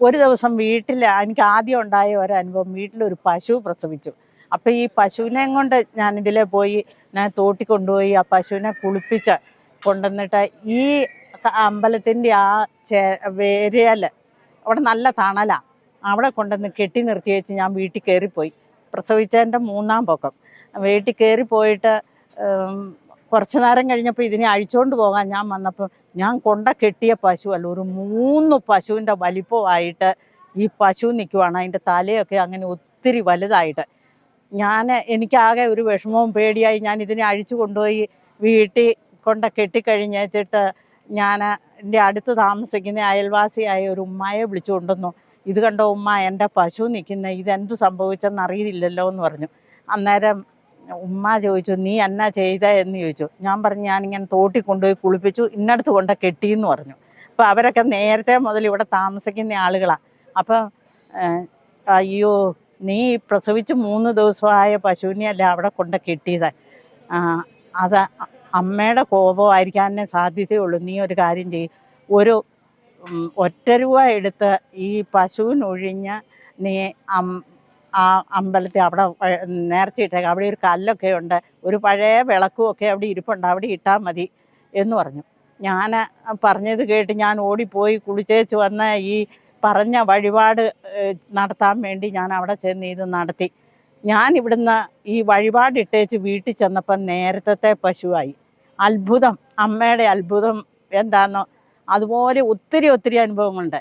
ഒരു ദിവസം വീട്ടിൽ എനിക്ക് ആദ്യം ഉണ്ടായ ഒരനുഭവം, വീട്ടിലൊരു പശു പ്രസവിച്ചു. അപ്പോൾ ഈ പശുവിനെയും കൊണ്ട് ഞാൻ ഇതിലെ പോയി, ഞാൻ തോട്ടി കൊണ്ടുപോയി ആ പശുവിനെ കുളിപ്പിച്ച് കൊണ്ടുവന്നിട്ട് ഈ അമ്പലത്തിൻ്റെ ആ വേരിയൽ അവിടെ നല്ല തണലാണ്, അവിടെ കൊണ്ടുവന്ന് കെട്ടി നിർത്തി വെച്ച് ഞാൻ വീട്ടിൽ കയറിപ്പോയി. പ്രസവിച്ചതിൻ്റെ 3-ാം പൊക്കം വീട്ടിൽ കയറിപ്പോയിട്ട് കുറച്ച് നേരം കഴിഞ്ഞപ്പോൾ ഇതിനെ അഴിച്ചുകൊണ്ട് പോകാൻ ഞാൻ വന്നപ്പോൾ ഞാൻ കെട്ടിയ പശു അല്ല, ഒരു 3 പശുവിൻ്റെ വലിപ്പമായിട്ട് ഈ പശു നിൽക്കുവാണ്. അതിൻ്റെ തലയൊക്കെ അങ്ങനെ ഒത്തിരി വലുതായിട്ട്. എനിക്കാകെ ഒരു വിഷമവും പേടിയായി. ഞാൻ ഇതിനെ അഴിച്ചു കൊണ്ടുപോയി വീട്ടിൽ കെട്ടിക്കഴിഞ്ഞിട്ട് ഞാൻ എൻ്റെ അടുത്ത് താമസിക്കുന്ന അയൽവാസിയായ ഒരു ഉമ്മയെ വിളിച്ചു കൊണ്ടുവന്നു. ഇത് കണ്ടോ ഉമ്മ, എൻ്റെ പശു നിൽക്കുന്നത്, ഇതെന്ത് സംഭവിച്ചെന്ന് അറിയില്ലല്ലോ എന്ന് പറഞ്ഞു. അന്നേരം ഉമ്മ ചോദിച്ചു, നീ എന്നാ ചെയ്ത എന്ന് ചോദിച്ചു. ഞാൻ പറഞ്ഞു, ഞാനിങ്ങനെ തോട്ടി കൊണ്ടുപോയി കുളിപ്പിച്ചു, ഇന്നടുത്ത് കെട്ടിയെന്ന് പറഞ്ഞു. അപ്പോൾ അവരൊക്കെ നേരത്തെ മുതൽ ഇവിടെ താമസിക്കുന്ന ആളുകളാണ്. അപ്പം അയ്യോ, നീ പ്രസവിച്ച് 3 ദിവസമായ പശുവിനെയല്ല അവിടെ കെട്ടിയത്, അത് അമ്മയുടെ കോപമായിരിക്കാനേ സാധ്യതയുള്ളൂ. നീ ഒരു കാര്യം ചെയ്യും, ഒരു 1 രൂപ എടുത്ത് ഈ പശുവിനൊഴിഞ്ഞ് നീ ആ അമ്പലത്തിൽ അവിടെ നേർച്ചയിട്ടേക്കാം, അവിടെ ഒരു കല്ലൊക്കെ ഉണ്ട്, ഒരു പഴയ വിളക്കും ഒക്കെ അവിടെ ഇരിപ്പുണ്ട്, അവിടെ ഇട്ടാൽ മതി എന്ന് പറഞ്ഞു. ഞാൻ പറഞ്ഞത് കേട്ട് ഞാൻ ഓടിപ്പോയി കുളിച്ചേച്ച് വന്ന് ഈ പറഞ്ഞ വഴിപാട് നടത്താൻ വേണ്ടി ഞാൻ അവിടെ ചെന്ന് ഇത് നടത്തി. ഞാൻ ഇവിടുന്ന് ഈ വഴിപാടിട്ടേച്ച് വീട്ടിൽ ചെന്നപ്പം നേരത്തെ പശുവായി. അത്ഭുതം, അമ്മയുടെ അത്ഭുതം എന്താണെന്നോ അതുപോലെ ഒത്തിരി അനുഭവങ്ങളുണ്ട്.